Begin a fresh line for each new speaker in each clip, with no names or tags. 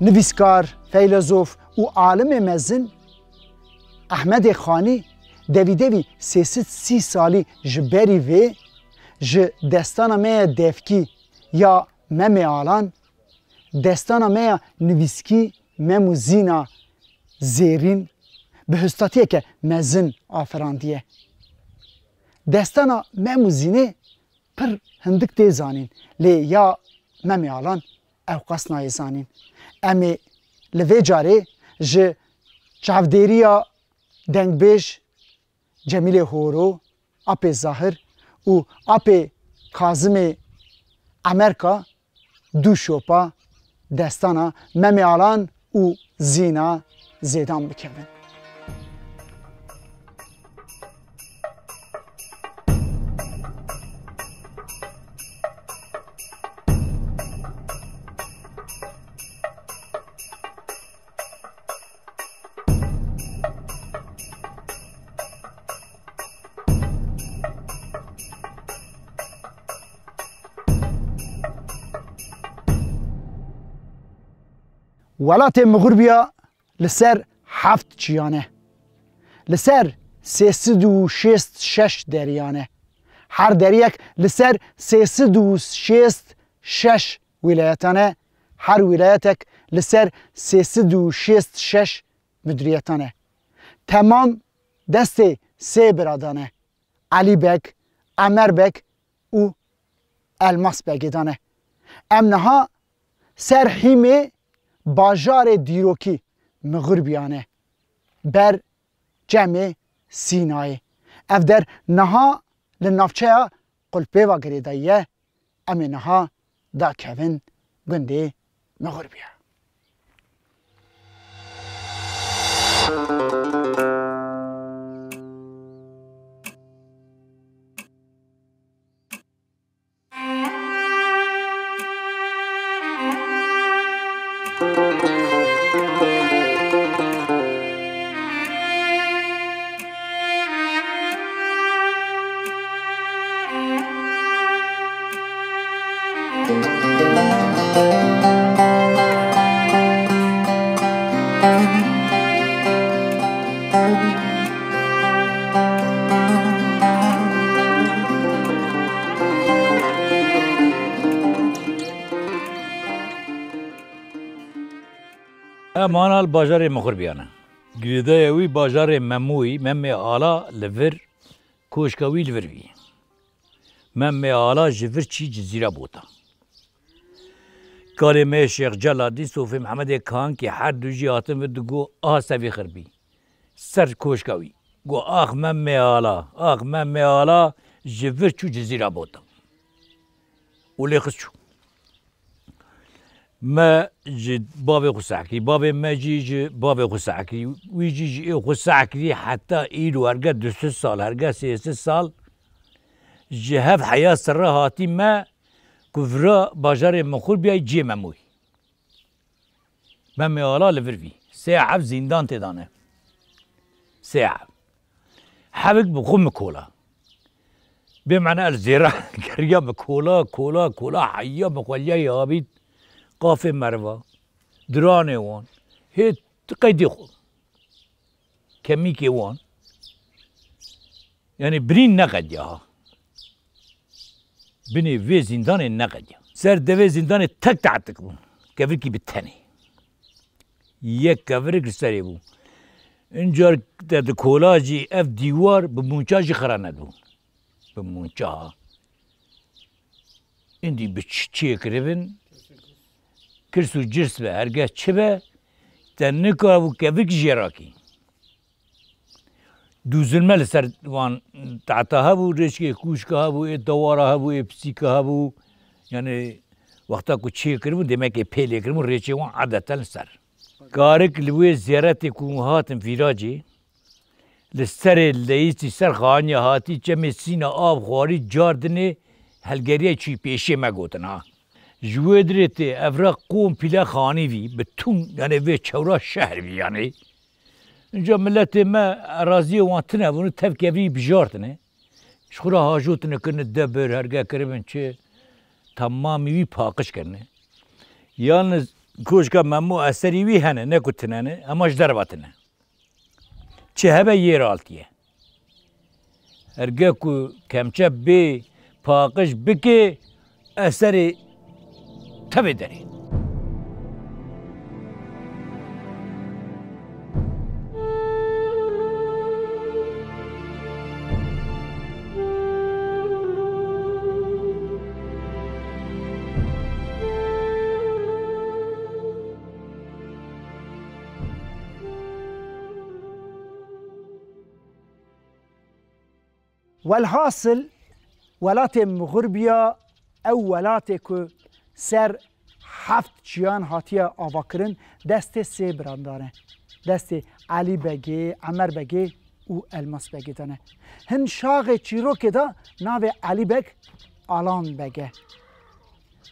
نویسکار، فیلسوف و عالم مزن احمد خانی دوی 330 سالی جبری وی ج دستان می دفکی یا ممی آلان دستان می نویسکی ممو زینا زیرین به هستاتیه که مزن آفراندیه دستان ممو زینه پر هندک دی زانین لی یا ممی آلان او قصنای زانین امی لوی جاره ج چاودیریا دنگبیش جمیل هورو اپ ظاهر و اپ کاظم امریکا دو شوپا دستانا ممی آلان و زینا زیدان بکوین ولات مغربیا لسر 7 چیانه لسر 366 دریانه هر دریک لسر 366 ولایتانه هر ولایتک لسر 366 مدیریتانه تمام دست سه برادانه علی بک عمر بک و الماس بگیدانه امنها سرحیمه باجار دیروکی مغربیانه بر جمع سینای اف در نها لنافچه قلپه و گریدایه امی نها دا کوین گنده مغربیه
مانال باجار مغربیانه گریده وی باجار مموی ممی آلا لور کوشکاوی لور وی ممی آلا جور چی جزیره بودا کلمه شیخ جلادی صوفی محمد کان که هر دو جیاتم و دو آسوی خربی سر کوشکاوی گو آخ ممی آلا جور چو جزیره بودا ولی خسچو ما جد باب خساكي باب ما جي باب خساكي ويجي خساكي حتى إيلو هرجع 2 سال هرجع 3 سال جهاف حياة سرها هاتي ما كفرا باجار مخول بيا جي مموي ما ميالا لفرفي ساعة زندان تدانه ساعة حبك بخم كولا بمعنى الزراعة كريا كولا حيا بخوليا يابيد قافه مروا درانه وان هیت قیدی خود کمی که وان یعنی برین نقدیا ها بینی وی زندان نقدیا سر دوی زندان تک تعتق بون کفر کی بتنی یک کفر کسری بون انجار د کولاجی اف دیوار به مونچاجی خرانه بون به مونچا اندی بچی کربن کرسو جرس به هرگاه چه به تنکا و کفک جراکی دو ظلمه لسر وان تعتا هبو رشک کوشکا هبو دوارا هبو پسیکا هبو یعنی وقتا کو چه کرمون demek ki پیله کرمون ریچه وان عادتا سر کارک لوی زیارت کو هاتم فیراجی لسر لیستی سر خانی هاتی چه سینا آب خواری جاردنه هلگریه چی پیشه مگوتن ها جویدرت افرا قوم پیلا خانی وی بتون یعنی وی چورا شهر وی یعنی اینجا ملت ما راضی وانتنه ونو تفکیوی بجارتنه شخورا حاجوتنه کنه دبر هرگاه کربن چه تمامی وی پاکش کرنه یالنز کوشکا ممو اثری وی هنه نکوتنه اماش در باتنه چه هبه یرالتیه هرگه کو کمچه بی پاقش بکی اثری تبه داری
والحاصل ولات مغربیا او ولات که سر هفت چیان هاتیا آواکرن دست سه براندانه دست علی بگی، عمر بگی و الماس بگی دانه هن شاق چیرو که دا ناو علی بگ آلان بگه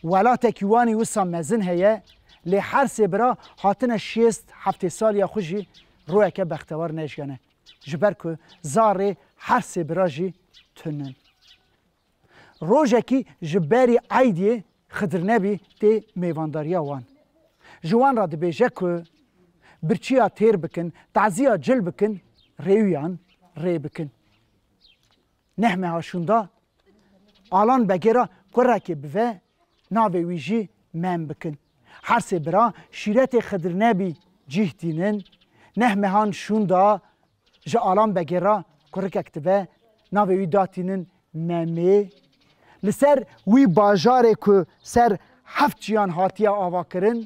ولات کیوانی وسا مزن هیه لی هر سه برا هاتن 6-7 سال یا خوشی روی که بختوار نشگنه جبر که زاره هر سه برا جی تنن روزکی جبری عیدی خدر نبی تی میوانداریا وان جوان را دبیجه که برچیا تیر بکن تعزیه جل بکن ریویان ری بکن نحمه هاشوندا آلان بگیرا کرکی بوه ناوی ویجی من بکن هر سه برا شیرت خدر نبی جیه دینن نحمه هان شوندا جا آلان بگیرا کرکک تبه ناوی وی داتینن ممی لسر وی باجاره که سر هفت جیان هاتیا آوا کرن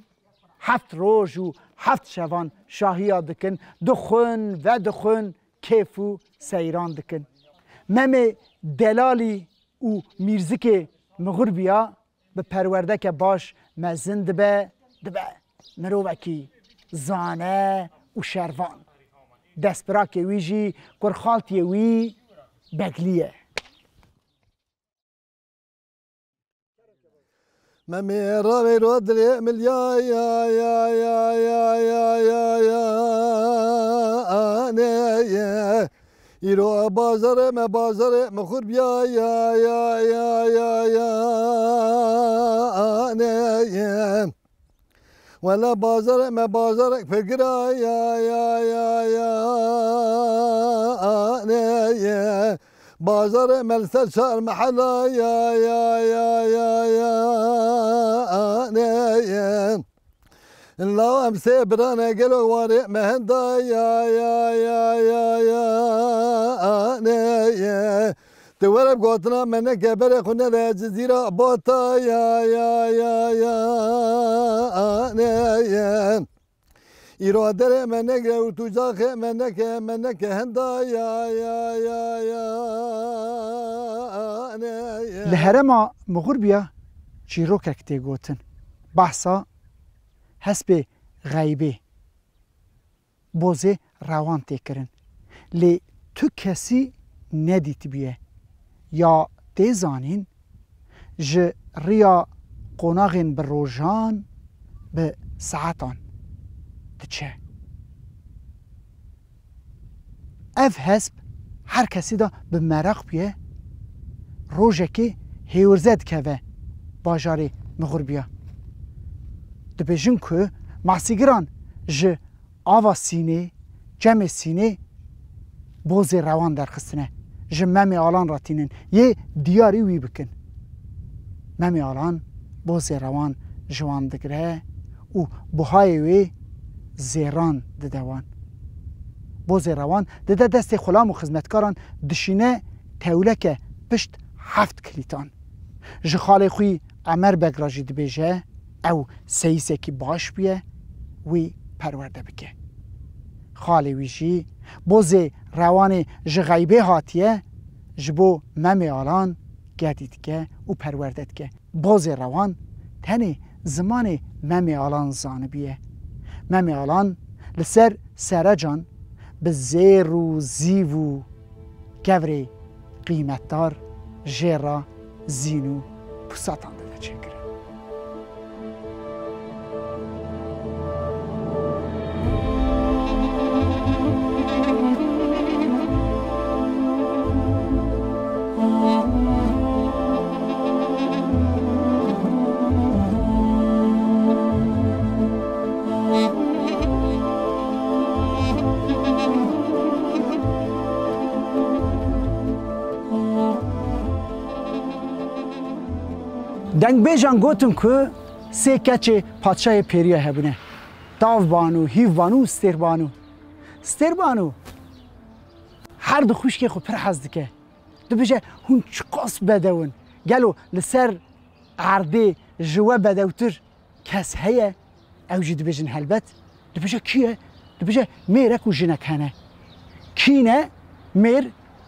7 روز و 7 شوان شاهیا دکن دخون و دخون کیف و سیران دکن ممی دلالی و میرزک مغربیا به پرورده که باش مزن دبه مرووکی زانه و شروان دست براک ویجی کرخالتی وی بگلیه
ممی راوی رو دلی ملیا یا یا یا یا یا یا یا آنه ایرو بازار مخور بیا یا یا یا یا یا آنه ولا بازار فکر یا یا یا یا آنه بازار ملسل شهر محلا یا یا یا یا یا آنه الله امسي برانا قالوا واري مهندا يا يا يا يا يا آنه تورب قوتنا من كبر خنا الجزيرة بوتا يا يا يا يا آنه إرادة منك وتجاخ منك هندا يا يا يا يا آنه
لهرما مغربيا چیروکک تی گوتن بحثا حسب غیبه بوزه روان تکرن لی تو کسی ندیت بیه یا تیزانین ج ریا قناغین بر روژان به ساعتان دچه اف حسب هر کسی دا به مرق بیه روژه که هیورزد که و باجار مغربیا دبیجن که محسیگران ج آوا سینه جمع سینه بوز روان در خستنه ج ممی آلان را تینن یه دیاری وی بکن ممی آلان بوز روان جوان دگره و بهای وی زیران ددوان بوز روان دده دست خلام و خدمتکاران دشینه تولک پشت 7 کلیتان ج خاله خوی عمر بگراجی دبیجه او سیسه کی باش بیه وی پرورده بکه خاله ویجی بوز روان جغیبه هاتیه جبو ممی آلان گردید که و پروردد که بوز روان تنی زمان ممی آلان زانه بیه ممی آلان لسر سرجان به زیر و زیو و گوری قیمتدار جیرا زینو پساتان داده چکره دنگ بیجان گوتن که سه کچه پادشاه پیریا هبونه داو بانو، هیو بانو، ستر بانو ستر بانو هر دو خوشکی خود پر حز دکه دو بیجه هون چقاس بدون گلو لسر عرده جوا بدوتر کس هیه او جی دو بیجن هلبت دو بیجه کیه؟ دو بیجه میره کو جنک هنه کینه میر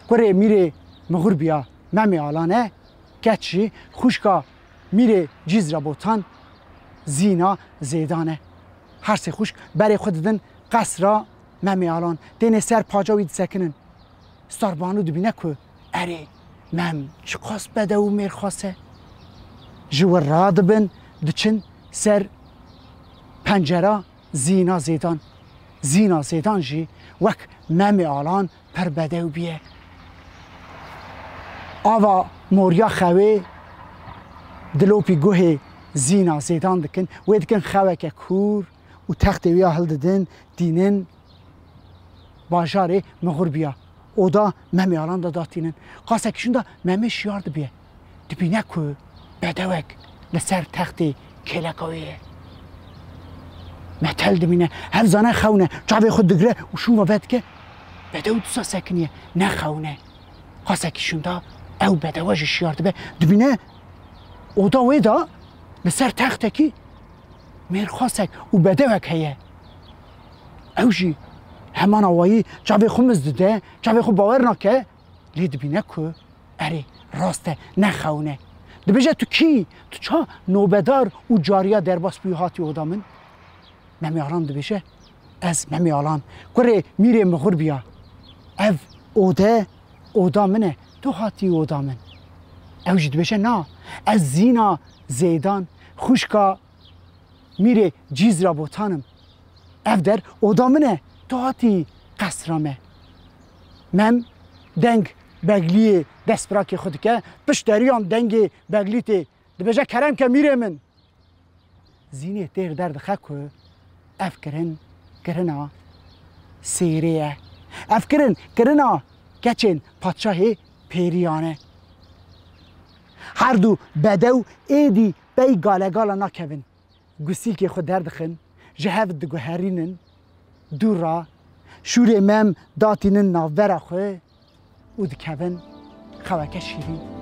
کره میره مغور بیا ممی آلانه کچی خوشکا میره جیز را بوتان زینا زیدانه هر سه خوشک برای خود دن قصرا ممی آلان دین سر پاجاوید سکنن ستاربانو دبینه که اره مم چقاس بده و میر خواسته جور را دبن دچن سر پنجره زینا زیدان جی وک ممی آلان پر بده و بیه آوا موریا خواه دلوپی گوه زینا زیدان دکن و دکن خواه که کور و تخت ویا هل ددن دینن باجاره مغور بیا او دا ممی آلان دا داتینن قاسه کشون دا ممی شیار دا بیه دبینه که بدوک لسر تخت کلکاویه متل دبینه هف زانه خونه جاوه خود دگره و شون و بد که بدو دوسا سکنیه نه خونه قاسه کشون دا او بدواج شیار دا بیه دبینه او دا وی دا لسر تخت کی میر خواستک و بدوک هیه او جی همان آوایی جاوه خود مزدده جاوه خود باور نکه لی دبینه که اره راسته نخونه دبیجه تو کی؟ تو چا نوبدار و جاریا درباس بیو هاتی او دامن؟ ممی آلان دبیجه از ممی آلان کره میره مغور بیا او او دامنه تو هاتی او دامن او جی دبیجه نا از زینا زیدان خوشکا میره جیز را بوتانم او در او دامنه تو هاتی قصرامه من دنگ بگلی دست براکی خود که پشتریان دنگ بگلی تی دبیجه کرم که میره من زینه تیغ درد خکو اف کرنا سیریه اف کرنا گچین پادشاه پیریانه هر دو بدو ایدی بی گالا نکوین گسیل که خود درد خن جهاف دگو هرینن دور را شور امام داتینن ناورا خواه او دکوین خواه شیرین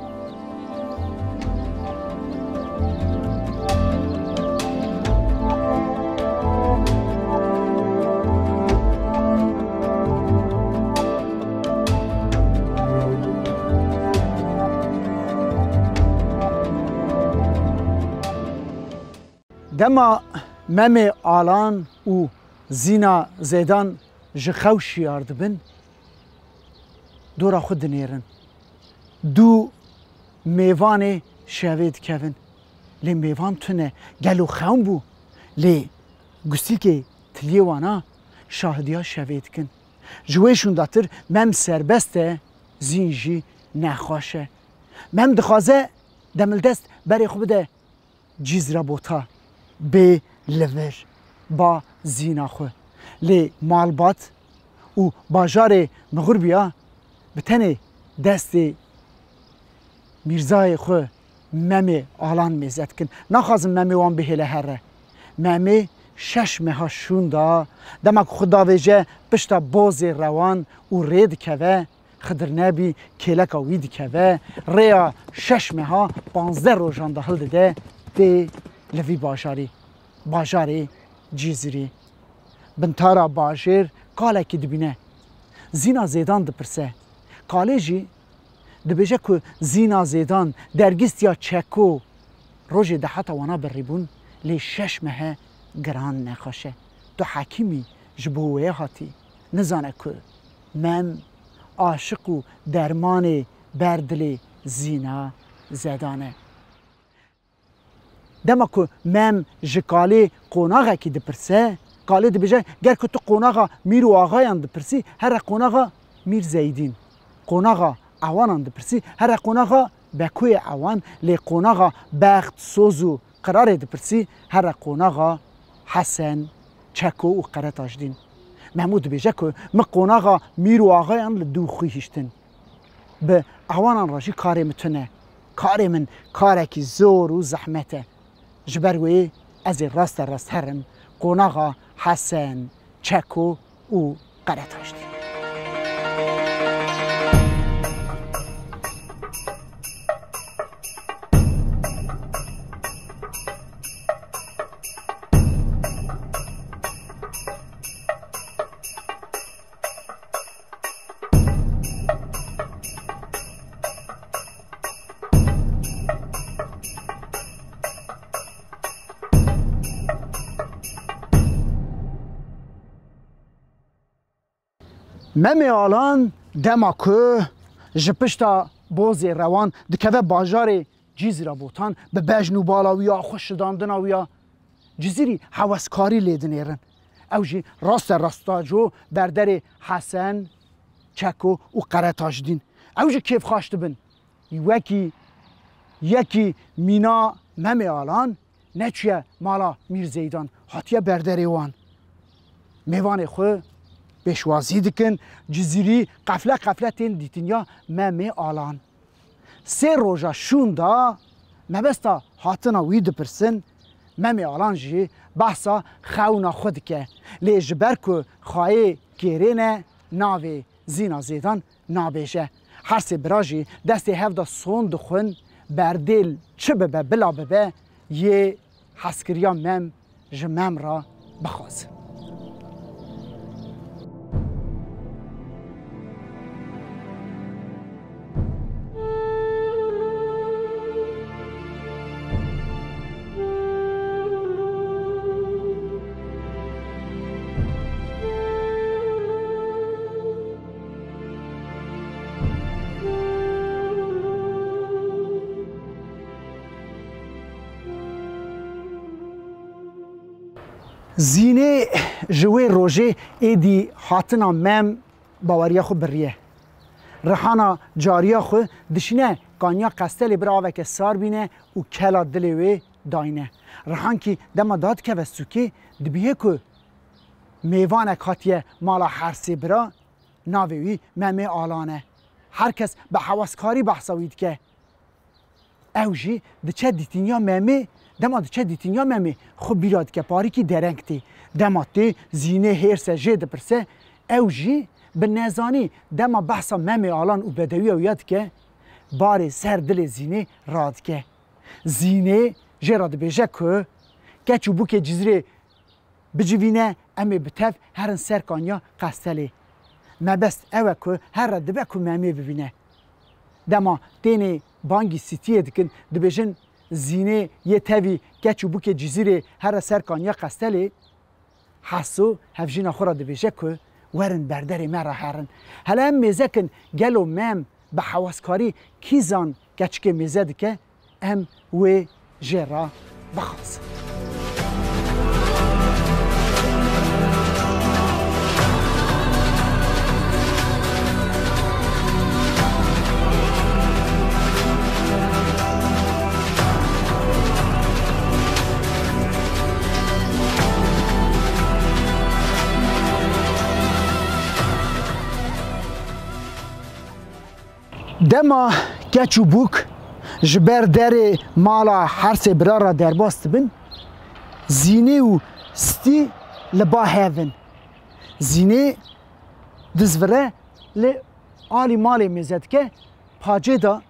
دما ممی آلان و زینا زیدان جخو شیار دبن دورا خود دنیرن دو میوان شوید کهون لی میوان تونه گلو خون بو لی گستی که تلیوانا شاهدیا شوید کن جویشون داتر مم سربسته زینجی نخواشه مم دخوازه دمل دست برای خوب ده جیز را بوتا به لور با زینا خو لی مالبات و باجار مغور بیا بتنه دست میرزای خو ممی آلان میزد کن نخوازم ممی وان بهله هره ممی شش مها شون دا دمک خدا ویجه پشتا باز روان و رید که خدر نبی کلک وید که ریا شش مها 15 روزان دهل ده دی لوی باجاری جیزری بنتارا باجر کاله که دبینه زینا زیدان دپرسه کاله جی دبیجه که زینا زیدان درگیست یا چکو روژ ده حتا وانا بریبون لی 6 ماه گران نخواشه تو حکیمی جبوه هاتی نزانه که من عاشق و درمان بردل زینا زیدانه دما که من جکالی قوناغه کی دپرسه کالی دبیجه گر که تو قوناغا میر و آغایان دپرسی هر قوناغا میر زیدین قوناغا اوانان دپرسی هر قوناغا بکوی اوان لی قوناغا بخت سوزو قرار دپرسی هر قوناغا حسن چکو و قرار تاجدین محمود بیجه که ما قوناغا میر و آغایان لدو خوی هشتن به اوانان راشی کاری متونه کار من کارکی زور و زحمته جبروی از راست هرم قوناغا حسن چکو و قرطاشتی ممی آلان دما که جپشتا بوزی روان دکوه باجار جیزی را بوتان به بجنو بالاویا خوش داندناویا جزیری حواسکاری لیدن ایرن او جی راستا جو بردر حسن چکو و قرطاش دین او جی کیف خواشت بن یکی مینا ممی آلان نچیه مالا میرزیدان حتیه بردر وان میوان خو بشوازی دکن جزیری قفله تین دیتنیا ممی آلان سه روژا شون دا مبستا هاتنا وی دپرسن ممی آلان جی بحثا خونا خود که لی جبر که خواهی گیرینه ناوی زینا زیدان نابیشه هر سی براجی دستی هفدا سون دخون بردیل چه ببه بلا ببه یه حسکریا مم جمم را بخواز زینه جوی روژه ایدی حاتنا مم باوریا خو بریه رحانا جاریا خو دشینه کانیا قستلی براوه که سار بینه و کلا دلیوی داینه رحان کی دما داد که و سوکی دبیه که میوانک هاتیه مالا حرسی برا ناویوی ممی آلانه هر کس به حواسکاری بحثاوید که اوجی دچه دیتینیا ممی دما دچه دیتینیا ممی خب بیراد که پاری کی درنگتی دما تی زینه هرسه جد پرسه اوجی به نزانی دما بحثا ممی آلان و بدوی و یاد که بار سر دل زینه راد که زینه جراد بیجه که کچو بو که جزره بجوینه امی بتف هرن سرکانیا قستلی مبست اوه که هر را دبه که ممی ببینه دما تینی بانگی سیتیه دکن دبیجن زینه یه تاوی گچو بو که جزیره هر سرکانیا قستلی حسو هفجینا خورا دبیجه که ورن بردر مرا هرن هلا هم میزه کن گلو مم به حواسکاری کیزان گچ که میزه دکه ام و جرا بخواست دما گچو بوک جبر در مالا حرس برا را در باست بن زینه و ستی لبا هیون زینه دزوره آلی مالی میزد که پاجه دا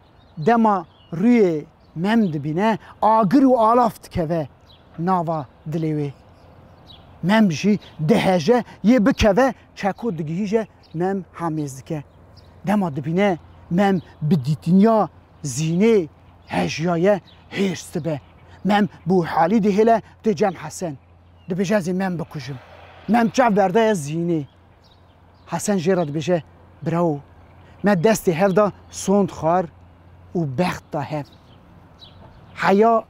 دما روی مم دبینه آگر و آلافت که و ناوا دلیوی مم جی دهجه یه بکه و چکو دگیجه مم همیز که دما دبینه مم بدیتنیا زینه هجیایه هیرست به مم بو حالی دهله دجم حسن دبیجه مم بکشم مم چاو برده زینه حسن جراد بشه براو من دستی هفدا سوند خار و بخت دا هف حیا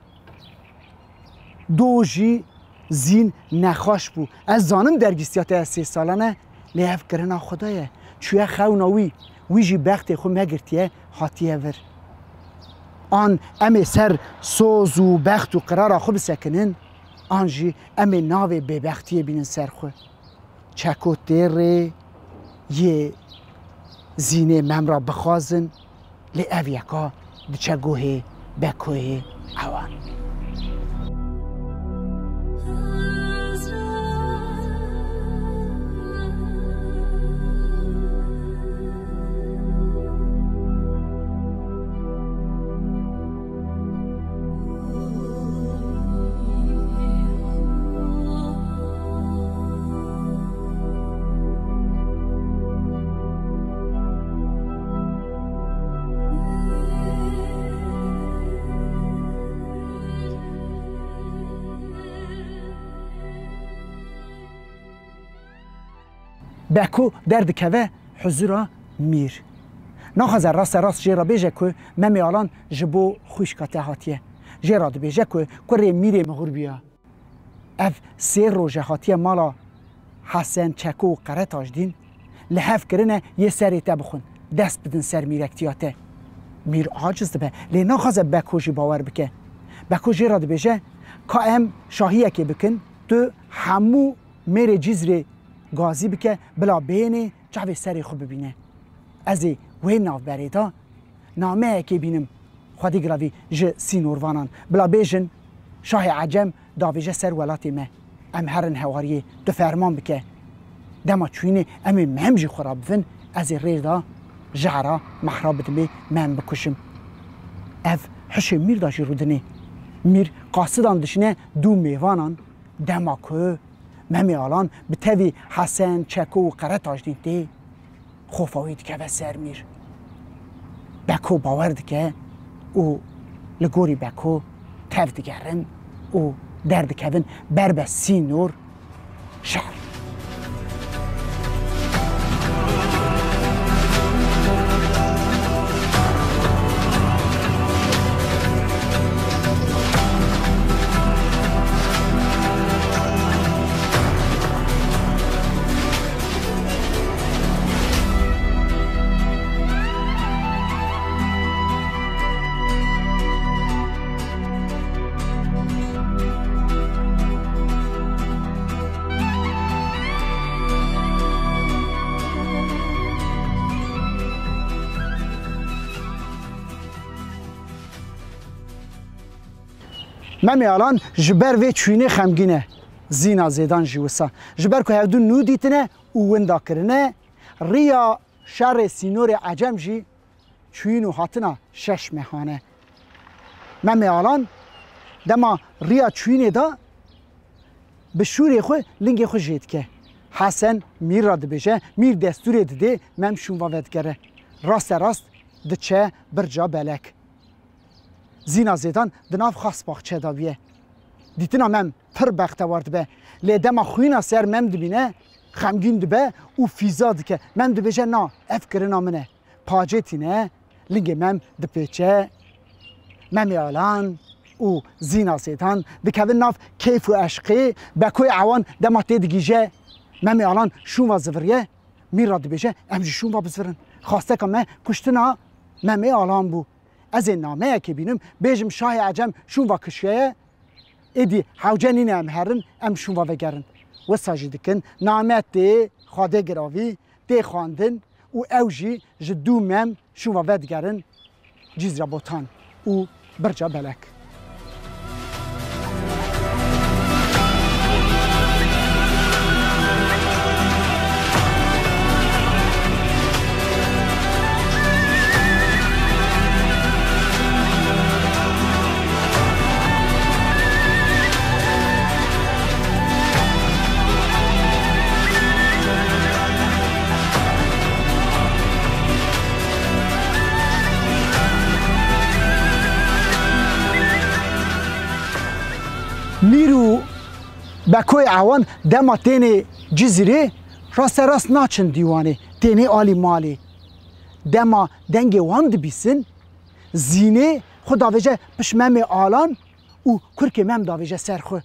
دوجی زین نخواش بو از زانم درگیستیات از 3 سالانه لیف کرنا خدایه چویه خوناوی ویجی بخت خو مگرتیه حاتیه ور آن امی سر سوز و بخت و قرار خو بسکنن آنجی امی ناوی ببختیه بینن سر خو چکو تیره یه زینه مم را بخوازن لی اویکا دچه گوه بکوه اوان بکو درد که حضور میر ناخذ راست جرا بیجه که ممیالان جبو خوشکاته هاتیه جرا دو بیجه که کره میره مغربیا اف سیر روژه هاتیه مالا حسن چکو و قره دین لحف کرنه یه سری بخون دست بدن سر میرکتیاته میر عاجز دبه لی ناخذ بکو جی باور بکه بکو جرا دو بیجه که ام شاهیه که بکن تو همو میره جزره گازی بکه بلا بینه چاوی سری خوب ببینه از وی ناف بریدا نامه که بینم خودی گراوی ج سینوروانان بلا بیجن شاه عجم داویجه سر ولاتی ما ام هرن هواریه دو فرمان بکه دما چوینه ام مهم جی خورا بفن از ریدا جعرا محراب بدمه مهم بکشم اف حش میر داشی رودنه میر قاصدان دشنه دو میوانان دما که ممیالان به تاوی حسن چکو و قره تاجدین دی خوفاوید که به سر میر بکو باورد که او لگوری بکو تاو دیگرن او درد کون بر به سینور شهر ممیالان جبر و چوینه خمگینه زینا زیدان جوسا جبر که هدو نو دیتنه او وندا کرنه ریا شر سینور عجم جی چوینو هاتنا شش مهانه ممیالان دما ریا چوینه دا به شوری خو لنگ خو جید که حسن میر را دبیجه میر دستور دده مم شون واد گره راست دچه برجا بلک زینا زیدان دناف خاص باخچه داویه دیتنا مم پر بختوارد به لیدما خوینا سر مم دبینه خمگین دبه او فیزاد که مم دبیجه نا افکرنا منه پاجتینه لنگ مم دپیچه ممیالان او زینا زیدان دکوین ناف کیف و عشقی بکوی عوان دما تیدگیجه ممیالان شون و زوریه میرا دبیجه امجی شون و بزورن خواسته که من کشتنا ممیالان بو از این نامه که بینم بیجم شاه عجم شون و کشیه ایدی حوجنین ام هرن ام شون و وگرن و ساجی دکن نامه دی خواده گراوی دی خواندن و اوجی جدو مم شون و ودگرن جیز را بوتان و برجا بلک میرو بکوی عوان دما تینی جزیره راست ناچن دیوانه تینی آلی مالی دما دنگ واند بیسن زینه خود داویجه پشمم آلان و کرک مم داویجه سرخو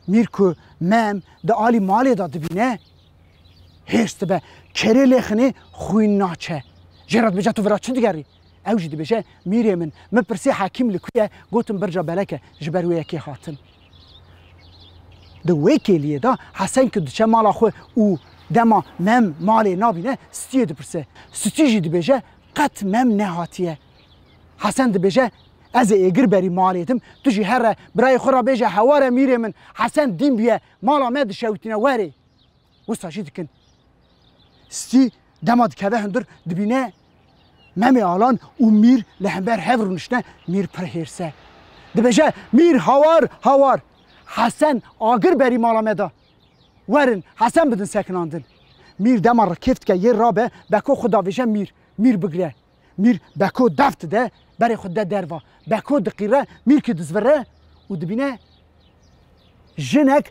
میر که مم دا آلی مالی داد بینه هست به کره لخنه خوی ناچه جرات بجا تو ورا چه دیگری اوجی دی بشه میره من پرسی حکیم لکویه گوتم برجا بلکه جبروی یکی هاتن دو ویکی لیه دا حسن که دوچه مالا خو او دما مم مالی نابینه ستیه دو پرسه ستی جی دی بشه قط مم نهاتیه حسن دبیجه از ایگر بری مالیتم تو جی هر برای خورا بیجه هواره میره من حسن دیم بیه مالا مد شوتینه وری وستاشی دکن ستی دماد که هندر دبینه ممی آلان و میر لحنبر هفرونشنه میر پرهیرسه دبیجه میر هوار حسن آگر بری مالا مدا ورن حسن بدن سکناندن میر دمار کفت که یه رابه بکو خدا ویژه میر بگره میر بکو دفت ده برای خود ده دروا بکو دقیره میر که دزوره و دبینه جنک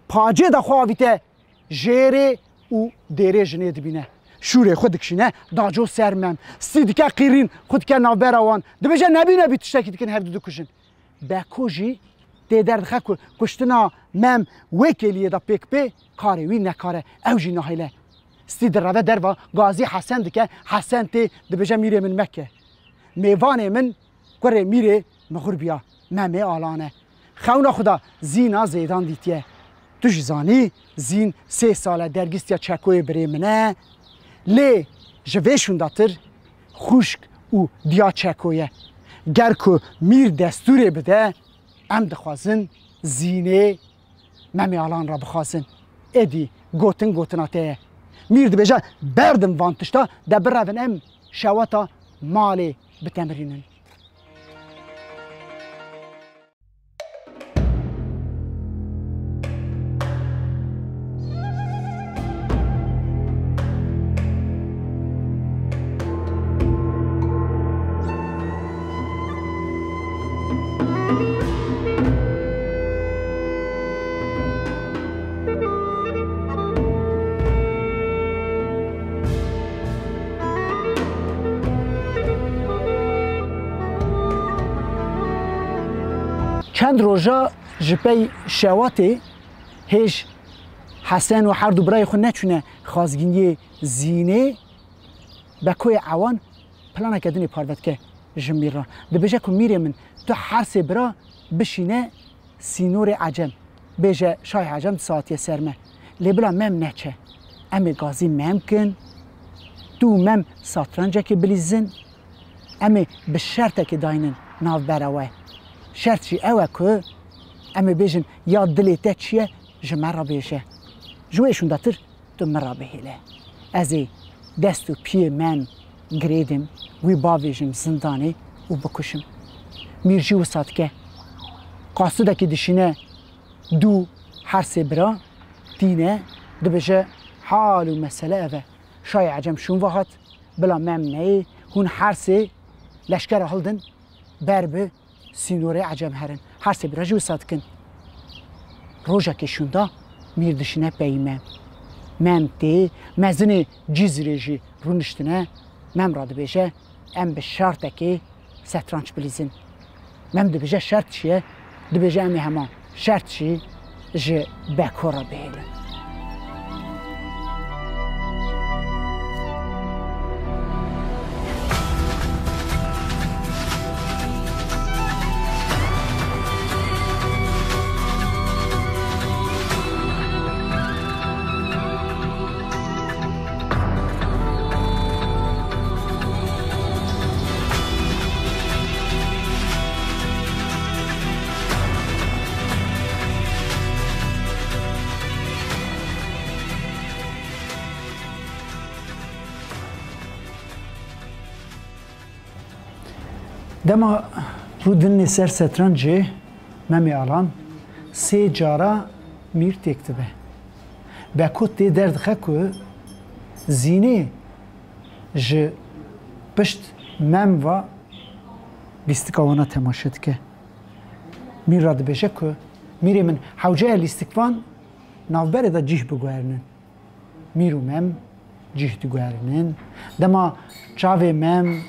پاجه دا خواهیته جیره و دیره جنه دبینه شوره خود کشینه داجو سرمم سید که قیرین خود که نابر آوان دبیجه نبینه بی تشتکی دکن هر دو کشن بکو جی ده درد خکو کشتنا مم وکیلیه دا پیک پی کاری وی نکاره او جی نهیله سید روه دروا غازی حسن دکه حسن تی دبیجه میره من مکه میوان من کره میره مغربیا ممه آلانه خونا خدا زینا زیدان دیتیه تو جزانی زین 3 ساله درگیستیا چکوی بری منه لی جویشون داتر خوشک و دیا چکویه گر که میر دستوره بده ام دخوازن زینه ممی آلان را بخوازن ادی گوتناته میر دبیجه بردم وانتشتا دبر روین ام شواتا مالی بتمرینن چند روزا جپی شواتی هیچ حسن و هر دو برای خود نچونه خازگینی زینه به کوی عوان پلان کردنی پاروت که جمیر را دبیجه که میره من تو هر سه برا بشینه سینور عجم بیجه شای عجم ساعتی سرمه لیبلا مم نچه امی گازی ممکن تو مم ساترنجه که بلیزن امی به شرطه که داینن ناو براوه شرط چی اوه که امی بیجن یا دلیته چیه جمرا بیشه جویشون داتر تو مرا بهیله ازی دست و پی من گریدم وی باویجم زندانی و بکشم میرجی و سادکه قاصده که دشینه دو هر سه برا دینه دبجه حال و مسئله اوه شای عجم شون وحات بلا ممنعی هون هر سه لشکر هلدن بربه سینوره عجم هرن هر سه برا جو سادکن روژا که شوندا میردشینه بیمه مم دی مزن جیزریجی رونشتنه مم را دبیجه ام به شرطه که سترانچ بلیزن مم دبیجه شرط چیه دبیجه امی همان شرط چی جه بکورا بهیلن دما رودن سر سترنجه ممی آلان سه جارا میر تکتبه به کت درد خکو زینه ج پشت مم و لیستکوانا تماشد که میر را دبیشه که میره من حوجه لیستکوان نافبره دا جیح بگوهرنن میرو مم جیح دگوهرنن دما چاوه مم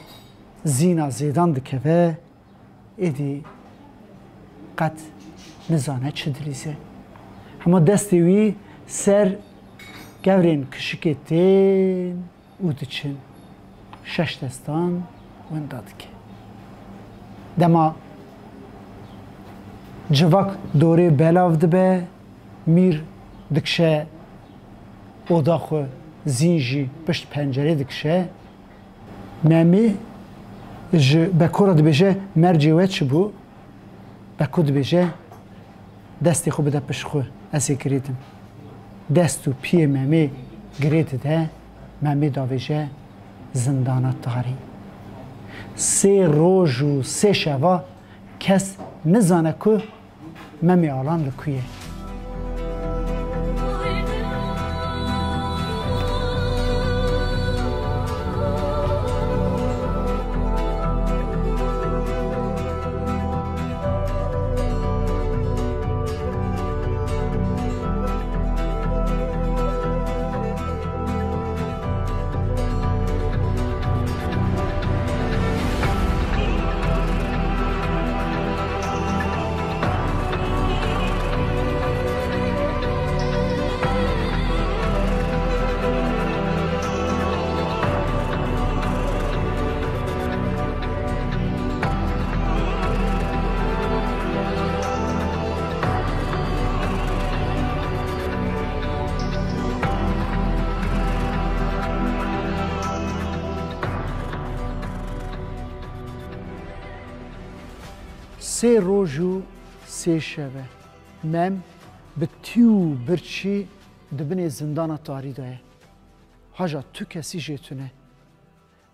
زینا زیدان دکه ایدی قد نزانه چه دلیزه اما دستی وی سر گورین کشکتین او دچن شش دستان ونداد که دما جواک دوره بلاو دبه میر دکشه اودا خو زینجی پشت پنجره دکشه ممی بکورا دبیجه مرجی وید چه بو بکو دبیجه دستی خو بده پش خو اسی گریدم دستو پی ممی گرید ده ممی داویجه زندانات تاری سه روز و سه شوا کس نزانه که ممی آلان لکویه سه روز و سه شبه مم به تیو برچی دبن زندان تاری داره حاجا تو کسی جتونه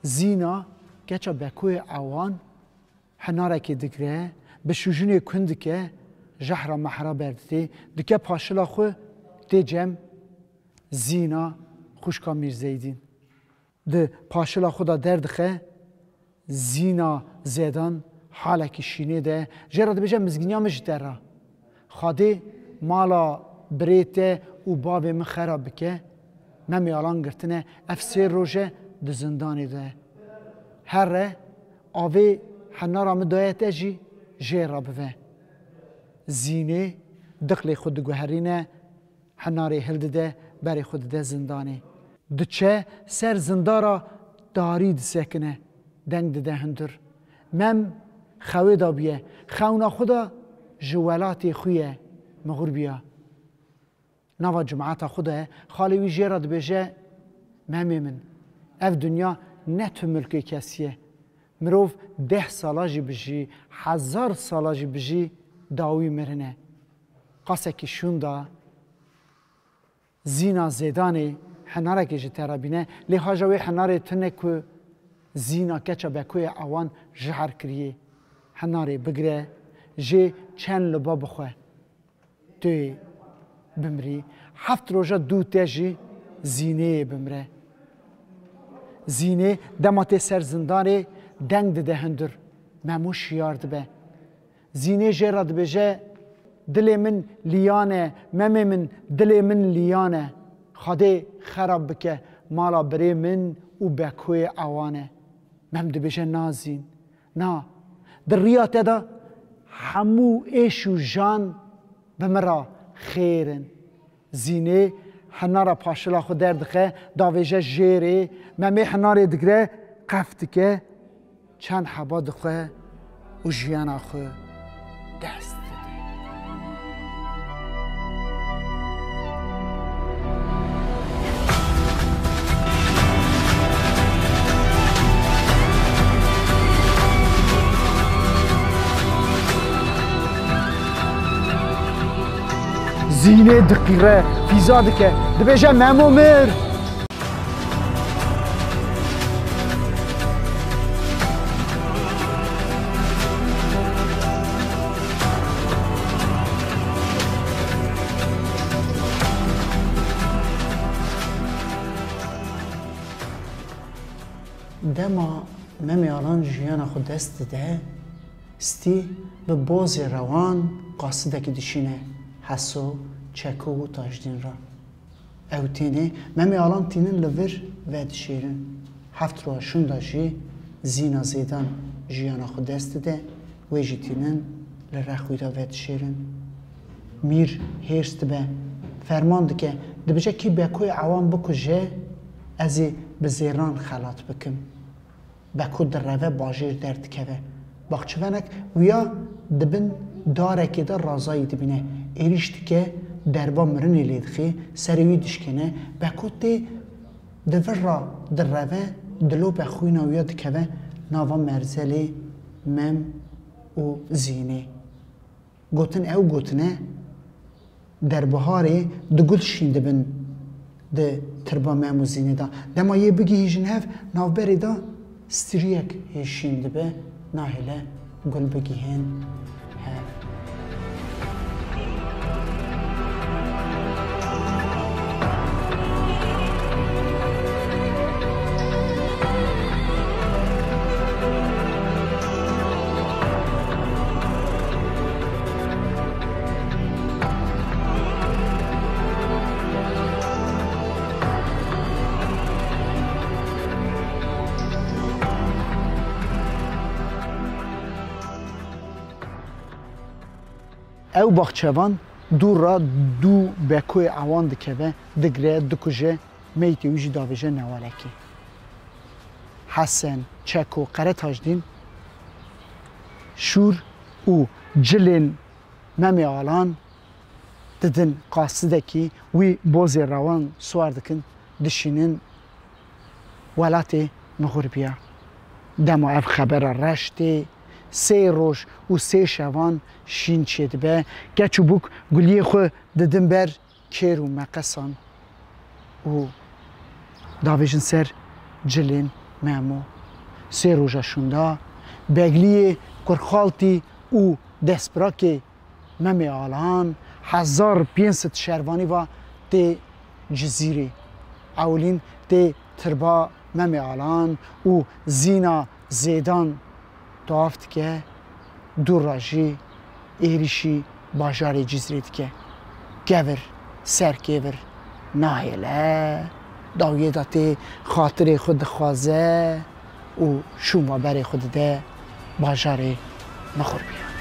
زینا گچا بکوی اوان حناره که دگره به شجونه کند که جهرا محرا بردی دکه پاشلا خو دیجم زینا خوشکا میرزیدین ده پاشلا خدا درد خه زینا زیدان حالکی شینه ده جرا دبیجه مزگینیامش دره خاده مالا بریته و باب من خراب بکه ممی آلان گرتنه افسیر روژه ده زندانی ده هر آوه حنارا مدایت اجی جرا بوه زینه دقلی خود گوهرینه حناری هلده ده بری خود ده زندانی دچه سر زندارا دارید سکنه دنگ ده هندر مم خواه دابیه خونا خدا جوالاتی خویه مغربیه نوا جماعت خدا خالی وی جیراد بجه مهمی من اف دنیا نه تو ملک کسیه مروف 10 سالاجی بجی 1000 سالاجی بجی داوی مرنه قاسه که شوندا زینا زیدانی حناره که جترابینه لحاجوی حناره تنه که زینا کچا بکوی اوان جهر کریه حناره بگره جه چند لبا بخواه توی بمری 7 روزا دو تجی زینه بمره زینه دمات سر زنداره دنگ ده هندر مموش یارد به زینه جراد بجه دل من لیانه مم من دل من لیانه خاده خراب بکه مالا بری من و بکوی اوانه مم ده بجه نازین نا در ریاته دا همو ایش و جان بمرا خیرن زینه حنارا پاشلا خود دردخه داویجه جیره ممی حناری دگره قفت که چند حبا دخه و جیانا خو دست زینه دقیقه فیزاده که دبیجه ممو مر دما ممی آلان جیانا خود دست ده ستی به بازی روان قاصده که دشینه حسو چکو و تاجدین را او تینه ممی آلان تینن لور و دشیرن 7 روز شوندا جی زینا زیدان جیانا خود دست ده و جی تینن لرخویدا و دشیرن میر هیرست به فرمان ده که دبجه کی بکوی عوام بکو جه ازی به زیران خلات بکم بکو در روه باجیر درد که باخچوانک ویا دبن داره که در رازایی دبینه ایریشت که دربا مرنی لیدخی سریوی دشکنه بکو تی دور را در روه دلو بخوینا ویا دکوه ناوا مرزلی مم و زینه گوتن او گوتنه در بهاری دگل شینده بن ده تربا مم و زینه دا دما یه بگی هیجن هف ناو بری دا ستریک هیشینده به ناهله گل بگی هن هف او باخچوان دو را دو بکوی اوان دکوه دگره دکوژه میتی ویجی داویجه نوالکی حسن چکو قره تاجدین شور او جلین ممی آلان ددن قاصده کی وی بوزی روان سوار دکن دشینن ولاتی مغربیه دمو اف خبر رشتی سه روش و سه شوان شین چید به گچو بوک گلیه خو ددن بر کیر و مقصان و داویجن سر جلین مامو سه روژا شوندا بگلیه کرخالتی و دسپراکی ممی آلان 1500 شروانی و تی جزیره اولین تی تربا ممی آلان و زینا زیدان توافت که دو راجی ایریشی باجاری جزیره که گور سر گور نایله داویه داتی خاطر خود خوازه و شوما بر خود ده باجاری مخور بیا